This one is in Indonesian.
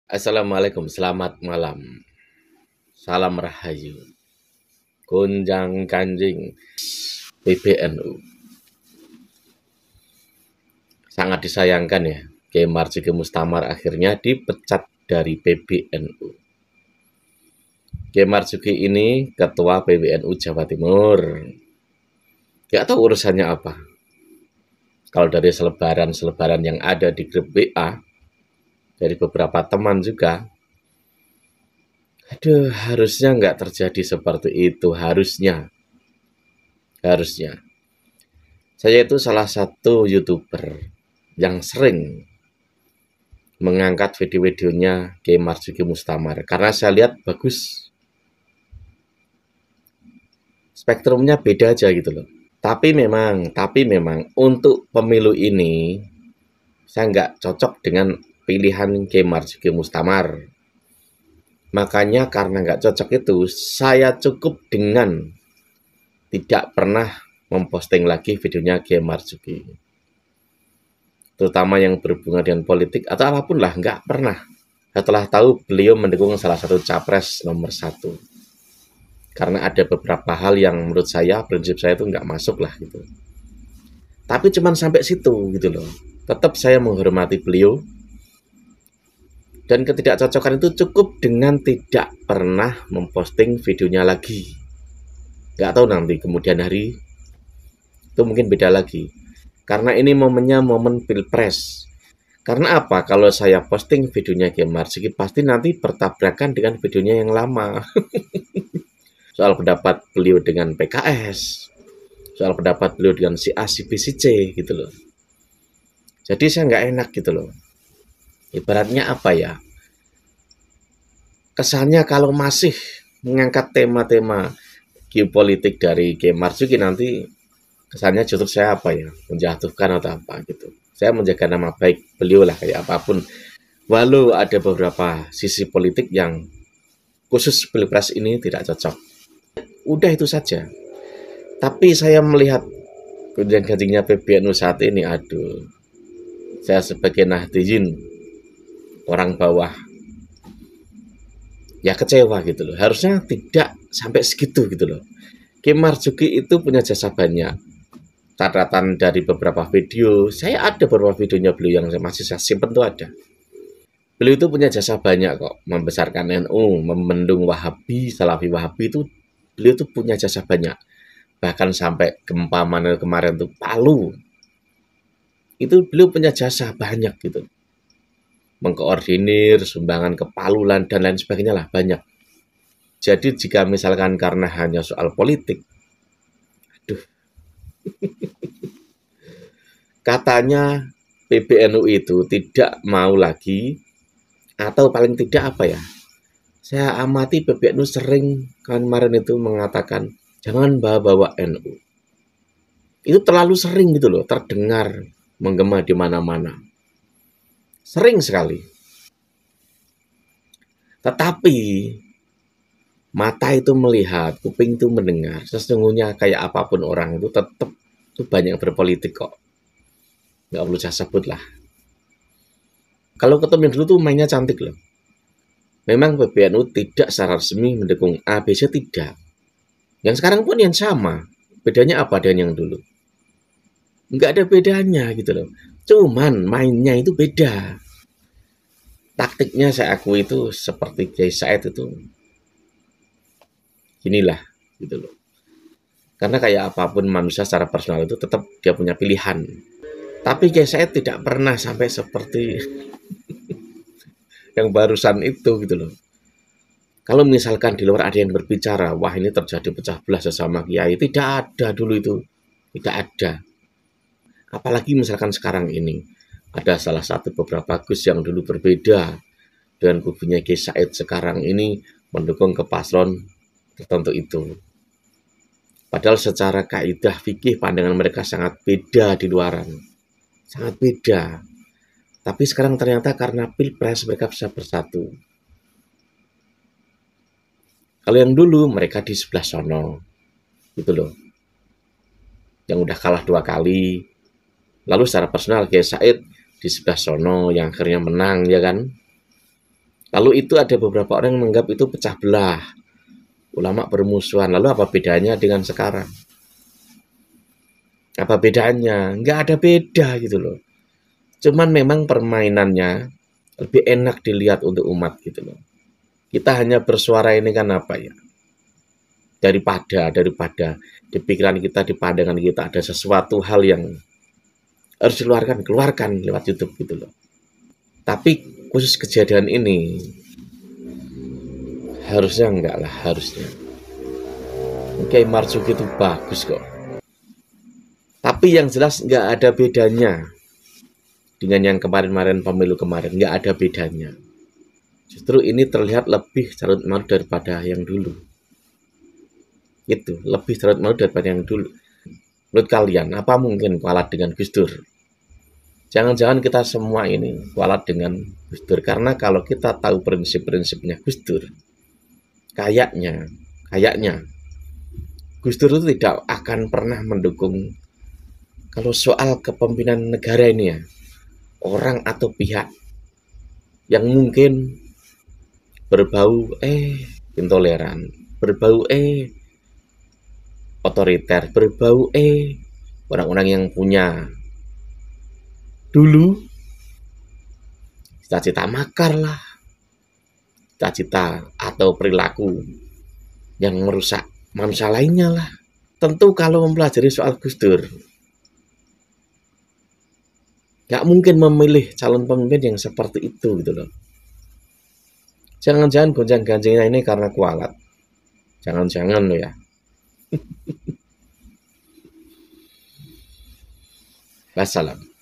Assalamualaikum, selamat malam. Salam Rahayu. Gunjang Kanjing PBNU. Sangat disayangkan ya, Kiai Marzuki Mustamar akhirnya dipecat dari PBNU. Kiai Marzuki ini ketua PBNU Jawa Timur. Gak tahu urusannya apa. Kalau dari selebaran yang ada di grup WA, dari beberapa teman juga, aduh, harusnya nggak terjadi seperti itu, harusnya. Saya itu salah satu YouTuber yang sering mengangkat video-videonya Kiai Marzuki Mustamar karena saya lihat bagus, spektrumnya beda aja gitu loh. Tapi memang untuk pemilu ini saya nggak cocok dengan pilihan Kiai Marzuki Mustamar. Makanya karena nggak cocok itu, saya cukup dengan tidak pernah memposting lagi videonya Kiai Marzuki. Terutama yang berhubungan dengan politik atau apapun lah, nggak pernah. Setelah tahu beliau mendukung salah satu capres nomor 1. Karena ada beberapa hal yang menurut saya, prinsip saya itu nggak masuk lah gitu. Tapi cuman sampai situ gitu loh. Tetap saya menghormati beliau. Dan ketidakcocokan itu cukup dengan tidak pernah memposting videonya lagi. Nggak tahu nanti kemudian hari itu mungkin beda lagi. Karena ini momennya momen pilpres. Karena apa? Kalau saya posting videonya Kiai Marzuki pasti nanti bertabrakan dengan videonya yang lama. Soal pendapat beliau dengan PKS, soal pendapat beliau dengan si A, si B, si C gitu loh. Jadi saya nggak enak gitu loh. Ibaratnya apa ya? Kesannya kalau masih mengangkat tema-tema geopolitik dari Kiai Marzuki nanti kesannya justru saya apa ya? Menjatuhkan atau apa gitu. Saya menjaga nama baik beliau lah kayak apapun. Walau ada beberapa sisi politik yang khusus pilpres ini tidak cocok. Udah itu saja. Tapi saya melihat gunjang-ganjingnya PBNU saat ini, aduh. Saya sebagai nahdiyin, orang bawah, ya kecewa gitu loh. Harusnya tidak sampai segitu gitu loh. Kiai Marzuki itu punya jasa banyak. Catatan dari beberapa video, saya ada beberapa videonya beliau yang masih saya simpen tuh ada. Beliau itu punya jasa banyak kok, membesarkan NU, membendung Wahabi, Salafi Wahabi itu beliau tuh punya jasa banyak. Bahkan sampai gempa mana kemarin tuh Palu. Itu beliau punya jasa banyak gitu. Mengkoordinir sumbangan ke Palu dan lain sebagainya lah banyak. Jadi jika misalkan karena hanya soal politik, aduh, katanya PBNU itu tidak mau lagi atau paling tidak apa ya? Saya amati PBNU sering kemarin itu mengatakan jangan bawa-bawa NU. Itu terlalu sering gitu loh, terdengar menggema di mana-mana. Sering sekali. Tetapi mata itu melihat, kuping itu mendengar. Sesungguhnya kayak apapun orang itu tetap itu banyak berpolitik kok. Nggak perlu saya sebut lah. Kalau ketemu yang dulu tuh mainnya cantik loh. Memang PBNU tidak secara resmi mendukung A, B, C tidak. Yang sekarang pun yang sama. Bedanya apa dengan yang dulu? Nggak ada bedanya gitu loh. Cuman mainnya itu beda. Taktiknya saya akui itu seperti Kiai Said itu. Inilah gitu loh. Karena kayak apapun manusia secara personal itu tetap dia punya pilihan. Tapi Kiai Said tidak pernah sampai seperti yang barusan itu gitu loh. Kalau misalkan di luar ada yang berbicara, wah ini terjadi pecah belah sesama kiai, tidak ada dulu itu, tidak ada. Apalagi misalkan sekarang ini ada salah satu beberapa Gus yang dulu berbeda dengan kubunya Kiai Said sekarang ini mendukung ke paslon tertentu itu. Padahal secara kaidah fikih pandangan mereka sangat beda di luaran, sangat beda. Tapi sekarang ternyata karena pilpres mereka bisa bersatu. Kalau yang dulu mereka di sebelah sono, gitu loh. Yang udah kalah 2 kali. Lalu secara personal Kiai Said di sebelah sono yang akhirnya menang ya kan. Lalu itu ada beberapa orang yang menganggap itu pecah belah, ulama bermusuhan. Lalu apa bedanya dengan sekarang? Apa bedanya? Nggak ada beda gitu loh. Cuman memang permainannya lebih enak dilihat untuk umat gitu loh. Kita hanya bersuara ini kan apa ya? Daripada di pikiran kita, di pandangan kita ada sesuatu hal yang harus keluarkan lewat YouTube gitu loh. Tapi khusus kejadian ini harusnya enggak lah, harusnya. Oke, Marzuki itu bagus kok. Tapi yang jelas nggak ada bedanya dengan yang kemarin-kemarin pemilu kemarin, nggak ada bedanya. Justru ini terlihat lebih carut marut daripada yang dulu. Itu lebih carut marut daripada yang dulu. Menurut kalian, apa mungkin kualat dengan Gus Dur? Jangan-jangan kita semua ini kualat dengan Gus Dur. Karena kalau kita tahu prinsip-prinsipnya Gus Dur, kayaknya Gus Dur itu tidak akan pernah mendukung kalau soal kepemimpinan negara ini ya, orang atau pihak yang mungkin berbau intoleran, berbau otoriter, berbau orang-orang yang punya dulu cita-cita makar lah, cita-cita atau perilaku yang merusak manusia lainnya lah. Tentu kalau mempelajari soal Gus Dur, nggak mungkin memilih calon pemimpin yang seperti itu gitu loh. Jangan-jangan gonjang-ganjingnya ini karena kualat. Jangan-jangan loh ya. Wassalam.